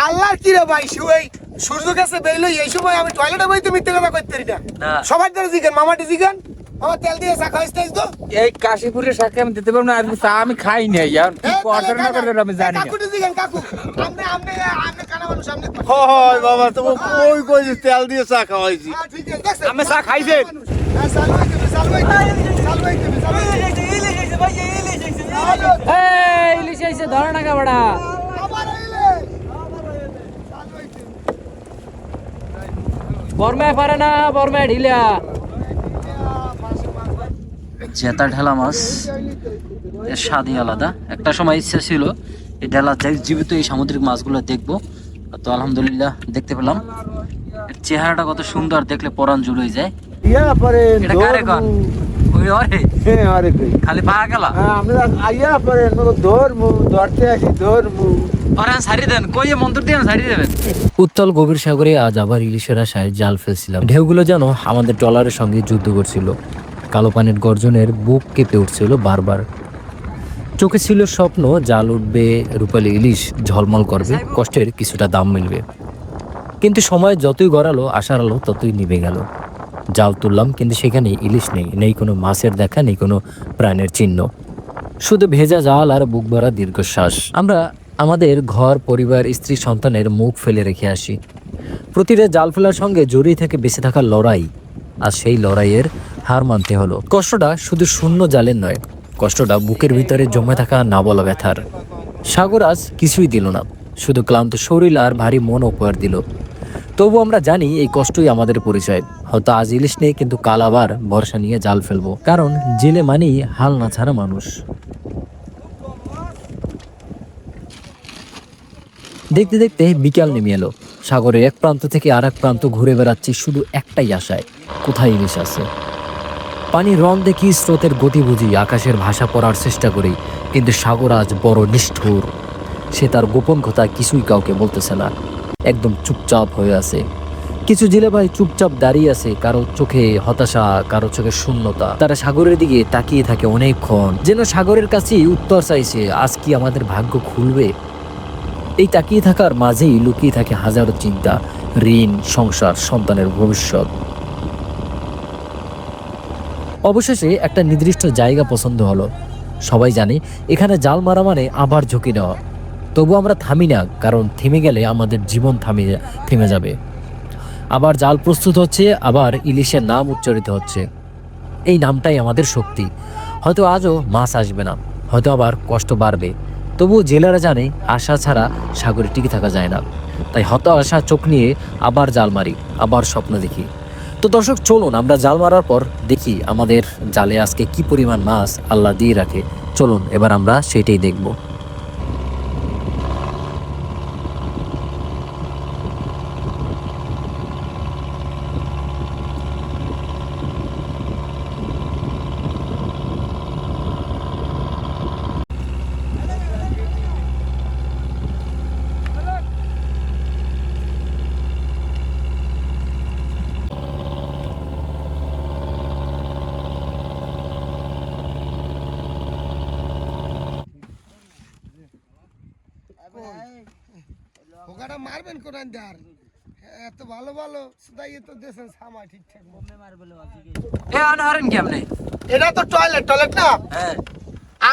আল্লাহর কি রে ভাই শুই সূর্য গেছে বেইলো এই সময় আমি টয়লেটে বইতে মিথ্যে কথা কইতে পারি না সবার দ্বারা জিগান মামাটি জিগান আমার তেল দিয়ে চা খাইছিস তো এই কাশীপুরের শাকে আমি দিতে পারবো না আর চা আমি খাই নাই আর কি করতে না করতে আমি জানি না কাকু জিগান কাকু আপনি কানা মানুষ আপনি হয় বাবা তুমি কই কই যে তেল দিয়ে চা খাওয়াইছি হ্যাঁ ঠিক আছে দেখছেন আমি চা খাইছেন হ্যাঁ সালওয়াইতে এই ইলিশ আইছে ধরে না কাবড়া আবার আইলে বর্মায় পারে না বর্মায় ঢিলা জেতা ঢেলা মাছ এর স্বাদই আলাদা। একটা সময় ইচ্ছা ছিল এই ঢেলা জীবিত এই সামুদ্রিক মাছগুলো দেখবো, তো আলহামদুলিল্লাহ দেখতে পেলাম। এর চেহারাটা কত সুন্দর, দেখলে পরাণ জুড়ে যায়। ইয়া পরে এটা কারে কন ওই অরে হ্যাঁ আরে কই খালি পাওয়া গেল আমরা আইয়া পরে ধরমু ধরতে আসি ধরমু পরাণ ছাড়ি দেন, কই মন্ত্র দিয়ে ছাড়ি দেবেন। উত্তাল গভীর সাগরে আজ আবার ইলিশের আশায় জাল ফেলছিলাম। ঢেউগুলো যেন আমাদের ট্রলারের সঙ্গে যুদ্ধ করছিল। কালো পানির গর্জনের বুক কেঁপে উঠছিল বারবার। চোখে ছিল স্বপ্ন, জাল উঠবে, রূপালী ইলিশ ঝলমল করবে, কষ্টের কিছুটা দাম মিলবে। কিন্তু সময় যতই গড়ালো আশার আলো ততই নিভে গেল। জাল তুললাম কিন্তু সেখানে ইলিশ নেই, নেই কোনো মাছের দেখা, নেই কোনো প্রাণের চিহ্ন, শুধু ভেজা জাল আর বুক ভরা দীর্ঘশ্বাস। আমরা আমাদের ঘর, পরিবার, স্ত্রী, সন্তানের মুখ ফেলে রেখে আসি। প্রতিটা জাল ফেলার সঙ্গে জড়িয়ে থেকে বেঁচে থাকার লড়াই, আর সেই লড়াইয়ের হার মানতে হলো। কষ্টটা শুধু শূন্য জালের নয়, কষ্টটা বুকের ভিতরে জমে থাকা না বলা ব্যথার। সাগর আজ কিছুই দিল না, শুধু ক্লান্ত শরীর আর ভারী মন উপহার দিল। তবু আমরা জানি এই কষ্টই আমাদের পরিচয়। হয়তো আজ ইলিশ নেই, কিন্তু কাল আবার ভরসা নিয়ে জাল ফেলবো, কারণ জেলে মানেই হাল না ছাড়া মানুষ। দেখতে দেখতে বিকাল নেমে এলো। সাগরের এক প্রান্ত থেকে আর এক প্রান্ত ঘুরে বেড়াচ্ছি শুধু একটাই আশায়, কোথায় ইলিশ আছে। পানির রং দেখি, স্রোতের গতি বুঝি, আকাশের ভাষা পড়ার চেষ্টা করি, কিন্তু সাগর আজ বড় নিষ্ঠুর। সে তার গোপন কথা কিছুই কাউকে বলতেছে না, একদম চুপচাপ হয়ে আছে। কিছু জেলে ভাই চুপচাপ দাঁড়িয়ে আছে, কারো চোখে হতাশা, কারো চোখে শূন্যতা। তারা সাগরের দিকে তাকিয়ে থাকে অনেকক্ষণ, যেন সাগরের কাছেই উত্তর চাইছে, আজ কি আমাদের ভাগ্য খুলবে। এই তাকিয়ে থাকার মাঝেই লুকিয়ে থাকে হাজারো চিন্তা, ঋণ, সংসার, সন্তানের ভবিষ্যৎ। অবশেষে একটা নির্দিষ্ট জায়গা পছন্দ হলো। সবাই জানে এখানে জাল মারা মানে আবার ঝুঁকি নেওয়া। তবু আমরা থামি না, কারণ থেমে গেলে আমাদের জীবন থেমে যাবে। আবার জাল প্রস্তুত হচ্ছে, আবার ইলিশের নাম উচ্চারিত হচ্ছে। এই নামটাই আমাদের শক্তি। হয়তো আজও মাছ আসবে না, হয়তো আবার কষ্ট বাড়বে, তবুও জেলেরা জানে আশা ছাড়া সাগরে টিকে থাকা যায় না। তাই হতাশা চোখ নিয়ে আবার জাল মারি, আবার স্বপ্ন দেখি। তো দর্শক, চলুন আমরা জাল মারার পর দেখি আমাদের জালে আজকে কি পরিমাণ মাছ আল্লাহ দিয়ে রাখে। চলুন এবার আমরা সেটাই দেখব। ওখানে মারবেন কোরআন দার এত ভালো ভালো সুদাইয়ে তো দেশেন সামাই ঠিকঠাক এ আনহারেন কেমনে? এটা তো টয়লেট না হ্যাঁ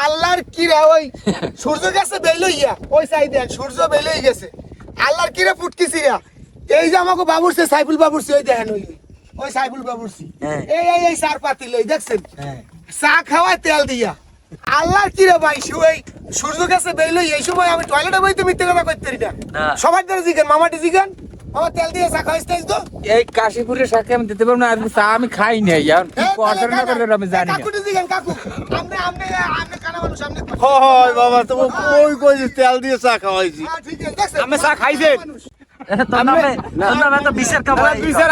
আল্লাহর কি রে ওই সূর্য গেছে বেইলো ইয়া ওই সাইড দেখ সূর্য বেইলোই গেছে আল্লাহর কি রে ফুটকিছি রে এই যে আমাকে বাবুরছে সাইফুল বাবুরছি ওই দেখেন ওই সাইফুল বাবুরছি এই সার পাতি লই দেখছেন চা খাওয়ায় তেল দিয়া আল্লাহর কি রে ভাই শুই সূর্য গেছে বেইলো এই সময় আমি টয়লেটে বইতে মিথ্যে কথা কইতে পারি না সবার দ্বারা জিগান মামাটি জিগান আমার তেল দিয়ে চা খাইছিস তো এই কাশীপুরের শাকে আমি দিতে পারবো না আর চা আমি খাই নাই আর কি করতে না করতে আমি জানি না কাকু জিগান কাকু আপনি কানা মানুষ আপনি হয় বাবা তুমি কই কই যে তেল দিয়ে চা খাওয়াইছি হ্যাঁ ঠিক আছে দেখছেন আমি চা খাইছেন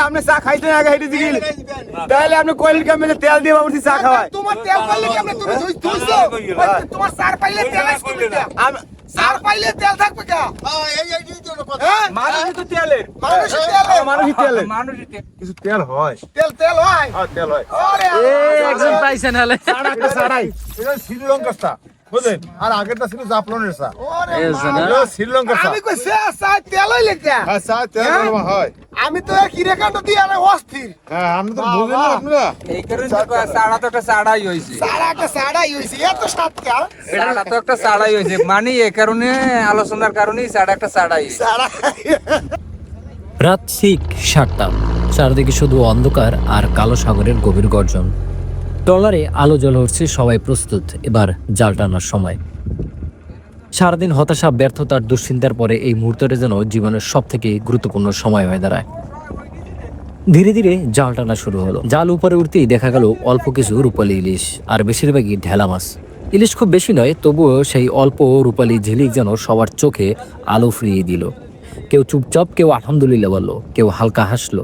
আপনি চা খাইছেন আগে হেঁটে দিগিল তাহলে আপনি কইলেন কেমন তেল দিয়ে বাবুর্চি চা খাওয়ায় তোমার তেল পাইলে কেমনে তুমি ধুইছো তোমার সার পাইলে তেল আসবে না সার পাইলে তেল থাকবে কা এই জন্য কথা মানুষই তো তেলের মানুষই তেল মানুষই তেল কিছু তেল হয় তেল হয় হ্যাঁ তেল হয় আরে একজন পাইছেন হলে এটা শ্রীলঙ্কাটা বুঝলেন? আর আগেরটা ছিল জাফলনের চা, ওরে এই যে না? এটা শ্রীলঙ্কার চা। আমি কইছে চা তেলই লেখা হ্যাঁ, চা তেল হ্যাঁ? গরম হয়। আমি তো কি রেখাটো দিয়ে আরে অস্থির হ্যাঁ, আপনি তো বুঝলেন না আপনারা। এই কারণে তো চাড়া তো একটা চাড়াই হয়েছে, সারা একটা সাড়াই হইছে এত সাতকা চাড়া তো একটা চাড়াই হয়েছে, মানে এ কারণে আলোচনার কারণেই চাড়া একটা চাড়াই হয়েছে। সারা রাত ঠিক 7টা, চারদিকে শুধু অন্ধকার আর কালো সাগরের গভীর গর্জন। ট্রলারে আলো জ্বলে উঠছে, সবাই প্রস্তুত, এবার জাল টানার সময়। সারাদিন হতাশা, ব্যর্থতার, দুশ্চিন্তার পরে এই মুহূর্তটা যেন জীবনের সব থেকে গুরুত্বপূর্ণ সময় হয়ে দাঁড়ায়। ধীরে ধীরে জাল টানা শুরু হলো। জাল উপরে উঠতেই দেখা গেল অল্প কিছু রূপালী ইলিশ, আর বেশিরভাগই ঢেলা মাছ। ইলিশ খুব বেশি নয়, তবুও সেই অল্প রূপালী ঝিলিক যেন সবার চোখে আলো ফিরিয়ে দিল। কেউ চুপচাপ, কেউ আলহামদুলিল্লাহ বলল, কেউ হালকা হাসলো।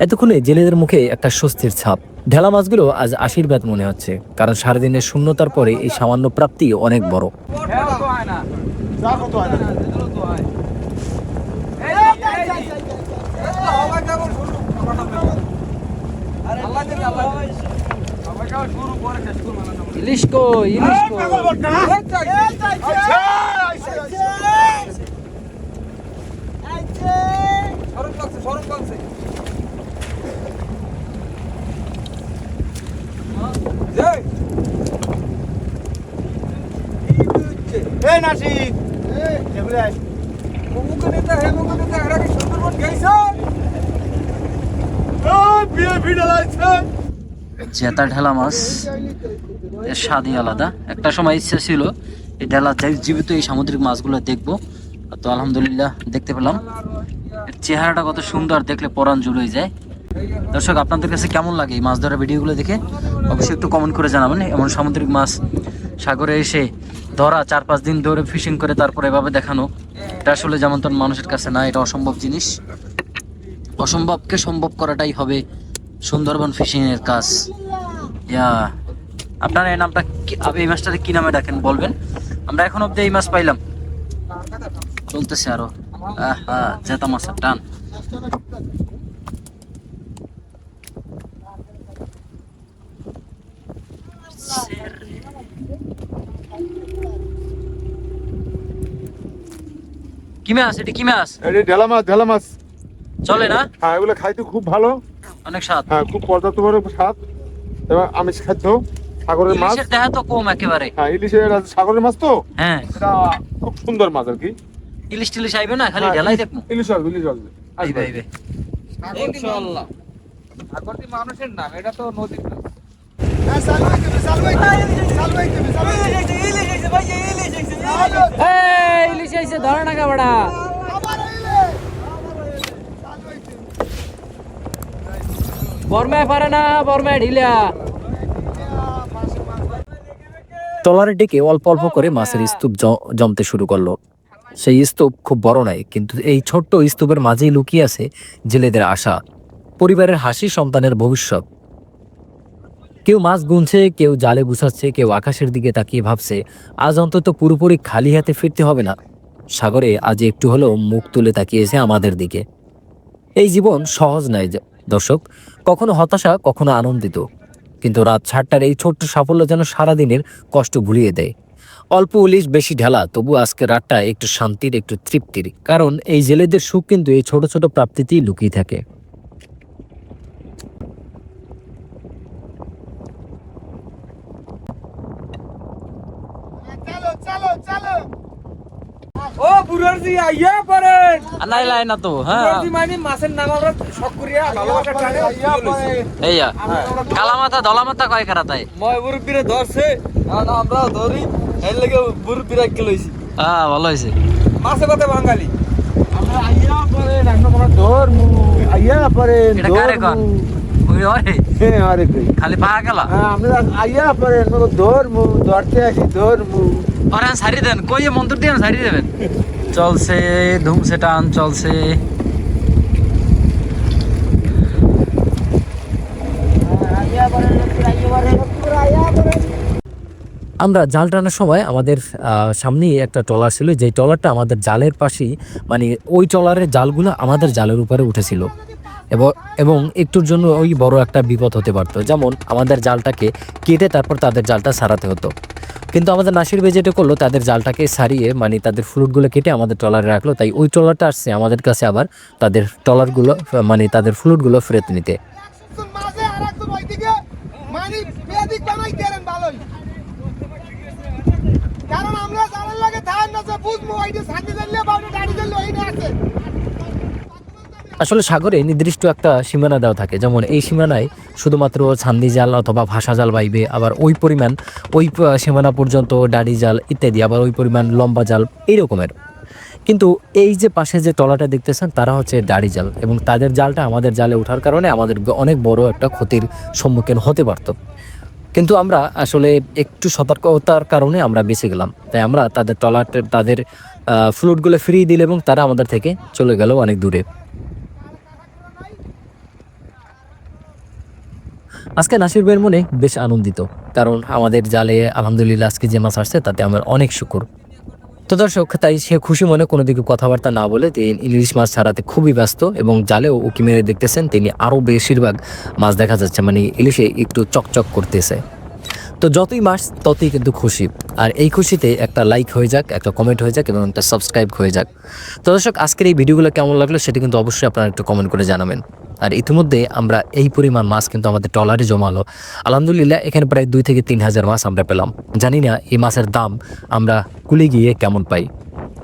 এতক্ষণে জেলেদের মুখে একটা স্বস্তির ছাপ। ঢেলা মাছগুলো আজ আশীর্বাদ মনে হচ্ছে, কারণ সারাদিনের শূন্যতার পরে এই সামান্য প্রাপ্তি অনেক বড়। চা কত হয় না? ইলিশ কো, ইলিশ কো। এই নাসিক, এগুলো আয়। ওই বিয়ে ভিড় লাগছে। জেতা ঢেলা মাছ এর স্বাদই আলাদা। একটা সময় ইচ্ছা ছিল এই ঢেলা জীবিত এই সামুদ্রিক মাছগুলো দেখবো, তো আলহামদুলিল্লাহ দেখতে পেলাম। এর চেহারাটা কত সুন্দর, দেখলে পরাণ জুড়ে যায়। দর্শক, আপনাদের কাছে কেমন লাগে এই মাছ ধরার ভিডিওগুলো দেখে অবশ্যই একটু কমেন্ট করে জানাবেন। এমন সামুদ্রিক মাছ সাগরে এসে ধরা, 4-5 দিন ধরে ফিশিং করে তারপরে এভাবে দেখানো, এটা আসলে যেমন তেমন মানুষের কাছে না, এটা অসম্ভব জিনিস। অসম্ভবকে সম্ভব করাটাই হবে সুন্দরবন ফিশিং এর কাজ। ইয়া, আপনারা এই নামটা এই মাছটাকে কি নামে ডাকেন বলবেন। আমরা এখন অব্দি এই মাছ পাইলাম, চলতেছে আরো। আহা, জেতা মাছের টান। কি মাছ এটি, কি মাছ? এই ঢেলা মাছ, ঢেলা মাছ। চলে না? হ্যাঁ, এগুলো খাইতে খুব ভালো। অনেক স্বাদ। হ্যাঁ, খুব পর্যাপ্ত পরিমাণে স্বাদ এবং আমিষ খাদ্য। সাগরের মাছ। ইলিশের দেখা তো কম একেবারে। হ্যাঁ, ইলিশের সাগরের মাছ তো, হ্যাঁ, এটা খুব সুন্দর মাছ আর কি। ইলিশ টিলিশ আইবে না, খালি হ্যাঁ, ঢেলাই দেখবো। ইলিশ আসবে, ইলিশ আসবে। আইবে আইবে। ইনশাআল্লাহ। সাগরটি মানুষের নাম, এটা তো নদীর নাম। ইলিশ আইছে, ধরে না কাবড়া। বর্মায় পারে না, বর্মায় ঢিলা। ট্রলারে ডেকে অল্প অল্প করে মাছের স্তূপ জমতে শুরু করলো। সেই স্তূপ খুব বড় নয়, কিন্তু এই ছোট্ট স্তূপের মাঝেই লুকিয়ে আছে জেলেদের আশা, পরিবারের হাসি, সন্তানের ভবিষ্যৎ। কেউ মাছ গুনছে, কেউ জালে গুছাচ্ছে, কেউ আকাশের দিকে তাকিয়ে ভাবছে আজ অন্তত পুরোপুরি খালি হাতে ফিরতে হবে না। সাগরে আজ একটু হলেও মুখ তুলে তাকিয়েছে আমাদের দিকে। এই জীবন সহজ নয় দর্শক, কখনো হতাশা, কখনো আনন্দিত, কিন্তু রাত 7টার এই ছোট্ট সাফল্য যেন সারাদিনের কষ্ট ভুলিয়ে দেয়। অল্প ইলিশ, বেশি ঢেলা, তবু আজকে রাতটা একটু শান্তির, একটু তৃপ্তির, কারণ এই জেলেদের সুখ কিন্তু এই ছোট ছোট প্রাপ্তিতেই লুকিয়ে থাকে। চলো চলো চলো ও বুড়ারজি আইয়া পড়েন। নাই লাই না তো। হ্যাঁ, বুড়ারজি মানে মাছের নাম আমরা শখ করিয়া ভালোবাসা টানে এইয়া কালা মাথা ধলা মাথা কয় খারা তাই। ময় বুড়িরে ধরছে, আর আমরাও ধরি, এর লাগে বুড়িরা লইছি। হ্যাঁ, ভালো হয়েছে। মাছে ভাতে বাঙালি। আমরা আইয়া পরে রাখনো পরে ধরমু আইয়া পরে এটা কারে কন? ওই ওরে হ্যাঁ আরে কই খালি পা গেলা। হ্যাঁ আমরা আইয়া পরে ধরমু, ধরতে আসি ধরমু। ওরে সারি দেন, কই মন্ত্র দিয়ে সারি দেবেন। চলছে ধুমসে টান, চলছে। আমরা জাল টানার সময় আমাদের সামনেই একটা ট্রলার ছিল, যেই ট্রলারটা আমাদের জালের পাশেই, মানে ওই ট্রলারের জালগুলো আমাদের জালের উপরে উঠেছিল, এবং একটুর জন্য ওই বড় একটা বিপদ হতে পারতো, যেমন আমাদের জালটাকে কেটে তারপর তাদের জালটা সারাতে হতো। কিন্তু আমাদের নাসির ভাই যেটা করলো, তাদের জালটাকে সারিয়ে মানে তাদের ফ্লুটগুলো কেটে আমাদের ট্রলারে রাখলো। তাই ওই ট্রলারটা আসছে আমাদের কাছে আবার তাদের ট্রলারগুলো মানে তাদের ফ্লুটগুলো ফেরত নিতে। একজন মাঝে আর একজন ওইদিকে মানে বেদিক বানাই দেন ভালোই, কারণ আমরা জানার লাগে ধান না যে বুঝবো ওইটা সাথে দিলে বাবু গাড়ি দিলে ওই না আছে। আসলে সাগরে নির্দিষ্ট একটা সীমানা দেওয়া থাকে, যেমন এই সীমানায় শুধুমাত্র ছান্দি জাল অথবা ভাসা জাল বাইবে, আবার ওই পরিমাণ সীমানা পর্যন্ত ডাড়ি জাল ইত্যাদি, আবার ওই পরিমাণ লম্বা জাল এই রকমের। কিন্তু এই যে পাশে যে টলাটা দেখতেছেন তারা হচ্ছে ডাড়ি জাল, এবং তাদের জালটা আমাদের জালে ওঠার কারণে আমাদের অনেক বড় একটা ক্ষতির সম্মুখীন হতে পারতো। কিন্তু আমরা আসলে একটু সতর্কতার কারণে আমরা বেঁচে গেলাম। তাই আমরা তাদের তাদের ফ্লুটগুলো ফিরিয়ে দিল এবং তারা আমাদের থেকে চলে গেল অনেক দূরে। আজকে নাসির ভাইয়ের মনে বেশ আনন্দিত, কারণ আমাদের জালে আলহামদুলিল্লাহ আজকে যে মাছ আসছে তাতে আমার অনেক শুকর। তো দর্শক, তাই সে খুশি মনে কোনো দিকে কথাবার্তা না বলে তিনি ইলিশ মাছ ছাড়াতে খুবই ব্যস্ত, এবং জালেও উকি মেরে দেখতেছেন তিনি আরও বেশিরভাগ মাছ দেখা যাচ্ছে, মানে ইলিশে একটু চকচক করতেছে। তো যতই মাছ ততই কিন্তু খুশি, আর এই খুশিতে একটা লাইক হয়ে যাক, একটা কমেন্ট হয়ে যাক এবং একটা সাবস্ক্রাইব হয়ে যাক। তো দর্শক, আজকের এই ভিডিওগুলো কেমন লাগলো সেটা কিন্তু অবশ্যই আপনারা একটু কমেন্ট করে জানাবেন। আর ইতিমধ্যে আমরা এই পরিমাণ মাছ কিন্তু আমাদের ট্রলারে জমালো। আলহামদুলিল্লাহ এখানে প্রায় 2 থেকে 3 হাজার মাছ আমরা পেলাম। জানি না এই মাছের দাম আমরা কুলে গিয়ে কেমন পাই।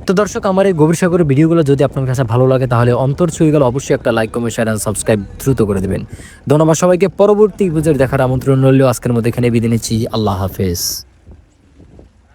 তো দর্শক, আমার এই গভীর সাগরের ভিডিওগুলো যদি আপনার কাছে ভালো লাগে তাহলে অন্তর ছুঁয়ে গেলে অবশ্যই একটা like, comment, share and subscribe দ্রুত করে দেবেন। ধন্যবাদ সবাইকে। পরবর্তী ভিডিও দেখার আমন্ত্রণ রইল। আজকের মধ্যে এখানে বিদায় নিচ্ছি। আল্লাহ হাফেজ।